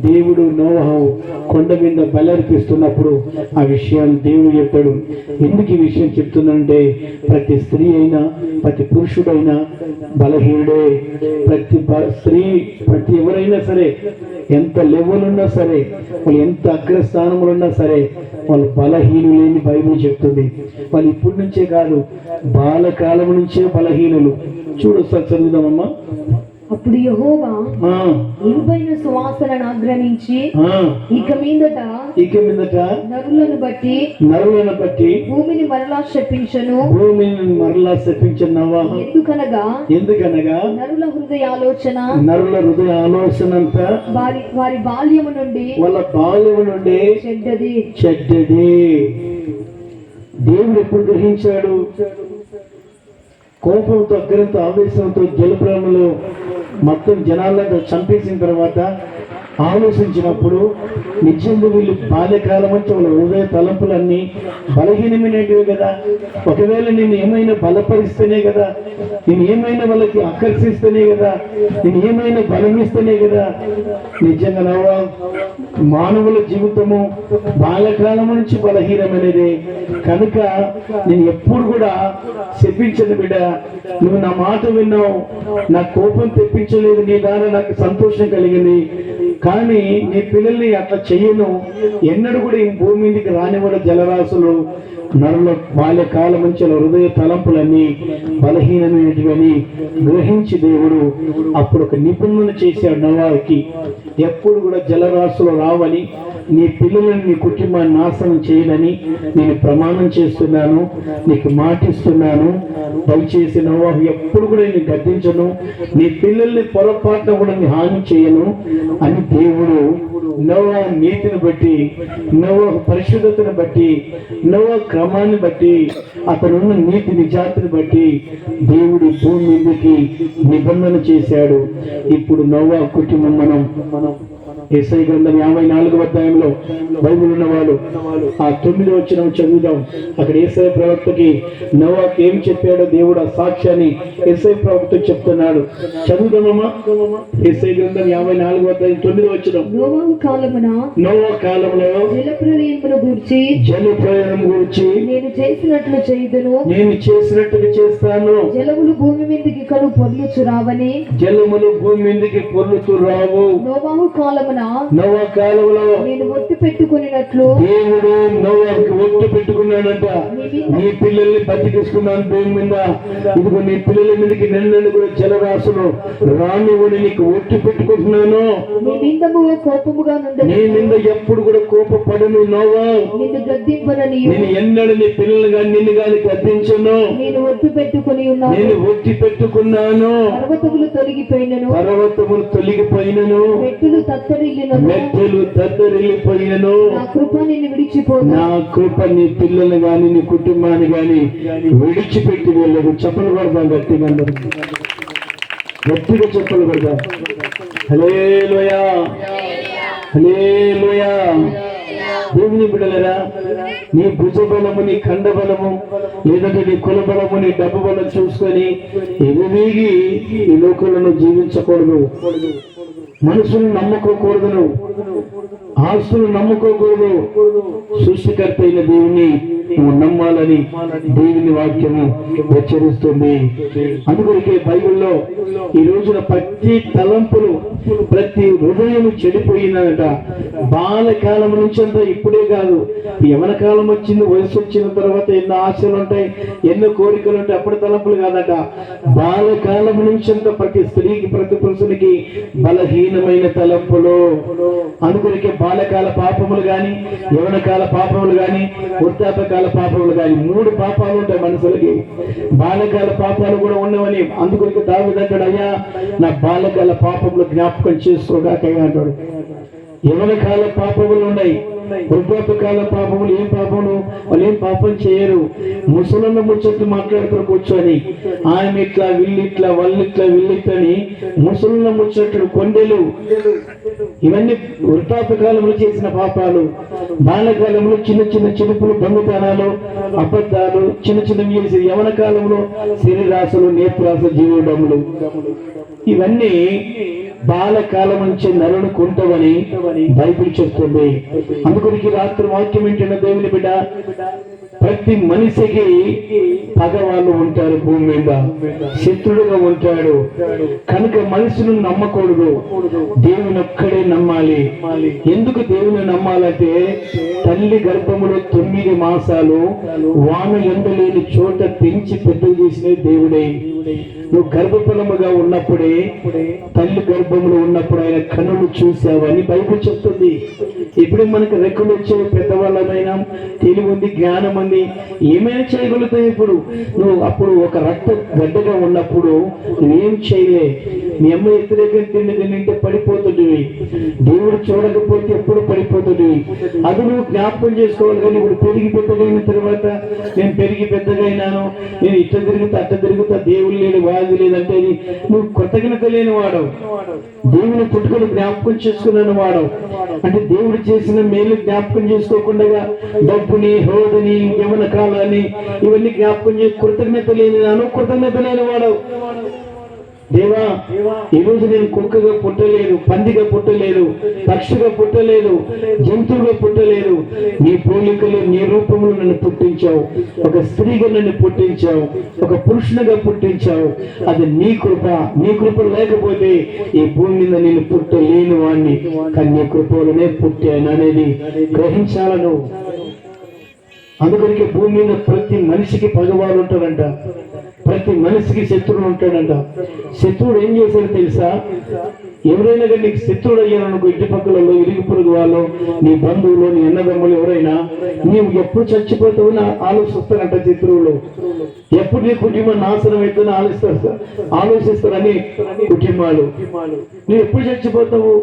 దేవుడు నోవహు కొండ మీద బలర్పిస్తున్నప్పుడు ఆ విషయాన్ని దేవుడు చెప్తాడు. ఎందుకు ఈ విషయం చెప్తున్నానంటే, ప్రతి స్త్రీ అయినా ప్రతి పురుషుడైనా బలహీనుడే. ప్రతి ఎవరైనా సరే, ఎంత లెవెల్ ఉన్నా సరే, వాళ్ళు ఎంత అగ్రస్థానంలో ఉన్నా సరే, వాళ్ళు బలహీనులేని బైబిల్ చెప్తుంది. వాళ్ళు ఇప్పటి నుంచే కాదు, బాలకాలం నుంచే బలహీనులు. చూడు ఒకసారి చదువుదామమ్మా. అప్పుడు యెహోవా ఇంపైన సువాసనను ఆగ్రహించి ఇక మీదట నరులను బట్టి భూమిని మరలా శపించను ఎందుకనగా నరుల హృదయ ఆలోచన అంతా వారి బాల్యము నుండి చెడ్డది. దేవుడు ఎప్పుడు గ్రహించాడు? కోపంతో, అగ్రంతో, ఆవేశంతో, జలప్రేమలో మొత్తం జనాలను చంపేసిన తర్వాత ఆలోచించినప్పుడు, నిజంగా వీళ్ళు బాల్యకాలం నుంచి వాళ్ళ హృదయ తలంపులన్నీ బలహీనమైనవి కదా. ఒకవేళ నేను ఏమైనా బలపరిస్తేనే కదా, నేను ఏమైనా వాళ్ళకి ఆకర్షిస్తేనే కదా, నేను ఏమైనా బలమిస్తేనే కదా. నిజంగా నవ్వా, మానవుల జీవితము బాల్యకాలం నుంచి బలహీనమైనది కనుక నేను ఎప్పుడు కూడా చెప్పించను, బిడ్డ నువ్వు నా మాట విన్నావు, నా కోపం తెప్పించలేదు, నీ ద్వారా నాకు సంతోషం కలిగింది, కానీ నీ పిల్లల్ని అట్లా చెయ్యను, ఎన్నడూ కూడా ఈ భూమి మీదకి రానివ్వడం. జలరాశులు నరుల బాల్యకాలం నుంచి హృదయ తలంపులన్నీ బలహీనమైనటివని గ్రహించి దేవుడు అప్పుడు ఒక నిబంధన చేశాడు నోవాకి. ఎప్పుడు కూడా జలరాశులు రావని, నీ పిల్లలను, నీ కుటుంబాన్ని నాశనం చేయదని నేను ప్రమాణం చేస్తున్నాను, నీకు మాటిస్తున్నాను. దయచేసి నోవాహు ఎప్పుడు కూడా నేను గద్దించను, నీ పిల్లల్ని పొరపాటున కూడా నీ హాని చేయను అని దేవుడు నోవా నీతిని బట్టి, నోవా పరిశుద్ధతను బట్టి, నోవా క్రమాన్ని బట్టి, అతనున్న నీతి నిజాతిని బట్టి దేవుడు భూమి మీదకి నిబంధన చేశాడు. ఇప్పుడు నోవా కుటుంబం మనం యెషయా గ్రంథం 54వ అధ్యాయంలో బైబిల్ ఉన్నవాళ్ళు ఆ 9వ వచనం చదువుదాం. అక్కడ యెషయా ప్రవక్తకి నోవాకి ఏం చెప్పాడో దేవుడు ఆ సాక్ష్యాన్ని యెషయా ప్రవక్త చెప్తున్నాడు. చదువుదామమ్మా. యెషయా గ్రంథం 54వ అధ్యాయం 9వ వచనం. నోవా కాలంలో జలప్రళయం గూర్చి నేను చేసినట్లుగా చేస్తాను. జలములు భూమి మీదకి పొర్లుచు రావని, జలములు భూమి మీదకి పొర్లుచు రావు. నోవా కాలంలో నేను ఒట్టు పెట్టుకున్నట్లు దేవుడు నోవాకి ఒట్టు పెట్టుకున్నాడంట. నీ పిల్లల్ని బతికిస్తున్నాను భూమి మీద, ఇదిగో నీ పిల్లల మీదకి నెలలు కూడా జలరాశులు రానివ్వని నీకు ఒట్టు పెట్టుకుంటున్నాను. నీ మీద ఎప్పుడు కూడా కోపపడను నోవా, నిన్ను గద్దింపనని, నేను ఎన్నడూ నీ పిల్లలు గాని నిన్ను గాని గద్దించను. నేను ఒట్టు పెట్టుకున్నాను. పర్వతములు తొలగిపోయినను, మెట్టులు తత్తరిల్లిపోయినను, నా కృప నిన్ను విడిచిపోదు. నా కృప నీ పిల్లల్ని గాని నీ కుటుంబాన్ని గాని విడిచిపెట్టి వెళ్ళదు. చెప్పలు పడదాం గట్టిగా, గట్టిగా చెప్పలు పడదాం. హల్లెలూయా, హల్లెలూయా. దేవుని బిడ్డలారా, నీ భుజ బలము, నీ ఖండ బలము, లేదంటే నీ కుల బలము, నీ డబ్బు బలం చూసుకొని ఎదురీగి ఈ లోకంలో జీవించకూడదు. మనుషులను నమ్ముకోకూడదు, ఆస్తులు నమ్ముకోకూడదు. సృష్టికర్త అయిన దేవుని నువ్వు నమ్మాలని దేవుని వాక్యము హెచ్చరిస్తుంది. అందుకొరకే బైబిల్లో ఈ రోజున ప్రతి తలంపులు, ప్రతి హృదయం చెడిపోయిందట. బాలకాలం నుంచి అంతా, ఇప్పుడే కాదు, యవన కాలం వచ్చింది, వయసు వచ్చిన తర్వాత ఎన్నో ఆశలు ఉంటాయి, ఎన్నో కోరికలు ఉంటాయి, అప్పుడు తలంపులు కాదట. బాలకాలం నుంచి అంతా ప్రతి స్త్రీకి, ప్రతి పురుషునికి బలహీనమైన తలంపులు. అందుకొరకే బాలకాల పాపములు గాని, యవన కాల పాపములు గాని, వృద్ధాపకాల పాపములు గాని, 3 పాపాలు ఉంటాయి మనుషులకి. బాలకాల పాపాలు కూడా ఉన్నవని అందుకొరకే దావీదు అంటాడు, అయ్యా నా బాలకాల పాపములు జ్ఞాపకం చేసుకోగాక అంటాడు. యవన కాల పాపములు ఉన్నాయి, వృద్ధాప్యకాల పాపములు ఏం పాపములు, వాళ్ళు ఏం పాపం చేయరు. ముసలన్న ముచ్చట్లు మాట్లాడుతారు కూర్చొని, ఆయన ఇట్లా వీళ్ళిట్లా వాళ్ళిట్లా వీళ్ళిట్లని ముసలన్న ముచ్చట్లు కొండెలు. ఇవన్నీ వృద్ధాప్యకాలంలో చేసిన పాపాలు. బాల్యకాలంలో చిన్న చిన్న చినుపులు, దొంగతనాలు, అబద్ధాలు, చిన్న చిన్న చేసి యవన కాలంలో శరీరాశలు, నేత్రాశలు, జీవడములు. ఇవన్నీ బాలకాలం నుంచి నరుని కొంటవని బైబిల్ చెప్తుంది. అందుకొరికి రాత్రి వాక్యం ఏంటంటే, దేవుని బిడ్డ, ప్రతి మనిషికి పగవాళ్ళు ఉంటారు, భూమి మీద శత్రుడుగా ఉంటాడు. కనుక మనుషులను నమ్మకూడదు, దేవుని ఒక్కడే నమ్మాలి. ఎందుకు దేవుని నమ్మాలంటే, తల్లి గర్భములో 9 మాసాలు వాన ఎండలేని చోట పెంచి పెద్ద చేసిన దేవుడే. నువ్వు గర్భఫలముగా ఉన్నప్పుడే, తల్లి గర్భంలో ఉన్నప్పుడు ఆయన కన్నులు చూసావని బైబిల్ చెప్తుంది. ఇప్పుడు మనకు రెక్కలు వచ్చే పెద్దవాళ్ళమైనా, తెలివి ఉంది, జ్ఞానం ఉంది, ఏమైనా చేయగలుగుతాయి. ఇప్పుడు నువ్వు అప్పుడు ఒక రక్త గడ్డగా ఉన్నప్పుడు నువ్వేం చేయలే. మీ అమ్మ వ్యతిరేకం తింటే పడిపోతుంటివి, దేవుడు చూడకపోతే ఎప్పుడు పడిపోతుంటివి. అది నువ్వు జ్ఞాపకం చేసుకోవాలి. కానీ ఇప్పుడు పెరిగి పెద్దగా అయిన తర్వాత, నేను పెరిగి పెద్దగా అయినాను, నేను ఇట్లా తిరుగుతా అట్లా తిరుగుతా, దేవుడు లేడు, వాది లేదంటే నువ్వు కొత్తగా తెలియని వాడవు. దేవుని పుట్టుకలు జ్ఞాపకం చేసుకున్నాను వాడవు. అంటే దేవుడు చేసిన మేలు జ్ఞాపకం చేసుకోకుండా డబ్బుని, హోదని, యవన కాలాన్ని ఇవన్నీ జ్ఞాపకం చేసి కృతజ్ఞత లేని నాను, కృతజ్ఞత లేని వాడవు. దేవా, ఈరోజు నేను కుక్కగా పుట్టలేదు, పందిగా పుట్టలేదు, పక్షిగా పుట్టలేదు, జంతువుగా పుట్టలేదు. నీ పోలికలు, నీ రూపములు నన్ను పుట్టించావు. ఒక స్త్రీగా నన్ను పుట్టించావు, ఒక పురుషునిగా పుట్టించావు. అది నీ కృప. నీ కృప లేకపోతే ఈ భూమి మీద నేను పుట్టలేని వాడిని. కానీ నీ కృపలోనే పుట్టాను అనేది గ్రహించాలను. అందుకనికి భూమి మీద ప్రతి మనిషికి పగవాళ్ళు ఉంటారంట, ప్రతి మనిషికి శత్రువుడు ఉంటాడంట. శత్రువుడు ఏం చేశాడు తెలుసా? ఎవరైనా కానీ నీకు శత్రువుడు అయ్యారనుకో, ఇంటి పక్కలలో, ఇరుగు పొరుగు వాళ్ళు, నీ బంధువులు, నీ అన్నదమ్ములు ఎవరైనా, నీవు ఎప్పుడు చచ్చిపోతావు అని ఆలోచిస్తారంట శత్రువులు. ఎప్పుడు నీ కుటుంబం నాశనం అవుతుందని ఆలోచిస్తారని కుటుంబాలు. నువ్వు ఎప్పుడు చచ్చిపోతావు,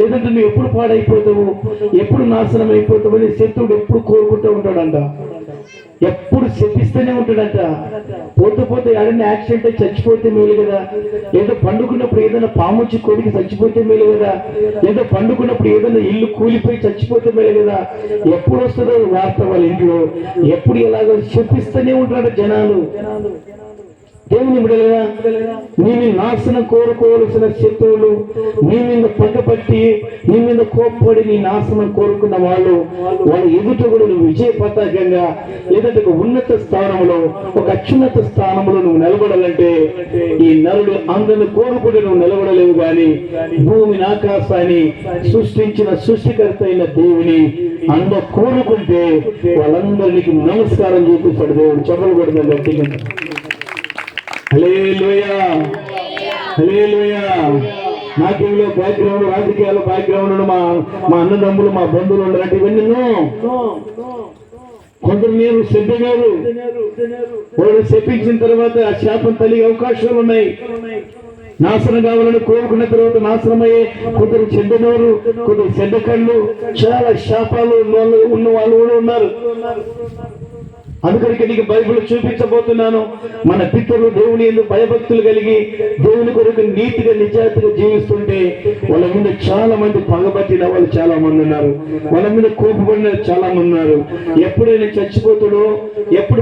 లేదంటే నువ్వు ఎప్పుడు పాడైపోతావు, ఎప్పుడు నాశనం అయిపోతావు అని శత్రువుడు ఎప్పుడు కోరుకుంటూ ఉంటాడంట. ఎప్పుడు శపిస్తూనే ఉంటాడంట. పోతే పోతే ఎవరైనా యాక్సిడెంట్ అయి చచ్చిపోతే మేలు కదా, లేదా పండుకున్నప్పుడు ఏదైనా పాము వచ్చి కొడికి చచ్చిపోతే మేలు కదా, లేదా పండుకున్నప్పుడు ఏదైనా ఇల్లు కూలిపోయి చచ్చిపోతే మేలు కదా. ఎప్పుడు వస్తుందో వార్త వాళ్ళ ఇంట్లో, ఎప్పుడు ఎలాగో శపిస్తూనే ఉంటాడు జనాలు. దేవుని బిడ్డలారా, నీ మీద నాశనం కోరుకోవలసిన శత్రువులు, నీ మీద పగపట్టి, నీ మీద కోప్పడి నీ నాశనం కోరుకున్న వాళ్ళు, వాళ్ళ ఎదుట కూడా నువ్వు విజయ పతాకంగా, లేదంటే ఒక ఉన్నత స్థానంలో, ఒక అత్యున్నత స్థానంలో నువ్వు నిలబడాలంటే, ఈ నరుడు అందరిని కోరుకుంటే నువ్వు నిలబడలేవు. కానీ భూమిని, ఆకాశాన్ని సృష్టించిన సృష్టికర్త అయిన దేవుని అందరూ కోరుకుంటే వాళ్ళందరికీ నమస్కారం చూపిస్తాడు దేవుడు. చెప్పలు కొడుతుంది గట్టిగా. హల్లెలూయా, హల్లెలూయా. నాకేమిలో బ్యాక్గ్రౌండ్, రాజకీయాల బ్యాక్గ్రౌండ్, మా అన్నదమ్ములు, మా బంధువులు ఉన్నారంటే ఇవన్నీ కొందరు నేను చెప్పగారు. వాళ్ళు చెప్పించిన తర్వాత ఆ శాపం తల్లి అవకాశాలు ఉన్నాయి. నాశనం కావాలని కోరుకున్న తర్వాత నాశనమయ్యే కొందరు చెడ్డనోరు, కొందరు చెడ్డ కళ్ళు, చాలా శాపాలు ఉన్న వాళ్ళు కూడా ఉన్నారు. అందుకని నీకు బైబిల్ చూపించబోతున్నాను. మన పితరులు దేవుని యందు భయభక్తులు కలిగి దేవుని కొరకు నీతిగా నిజాయితీగా జీవిస్తుంటే వాళ్ళ మీద చాలా మంది పగబట్టిన వాళ్ళు చాలా మంది ఉన్నారు, వాళ్ళ మీద కోపపడిన చాలా మంది ఉన్నారు. ఎప్పుడైనా చచ్చిపోతాడో, ఎప్పుడు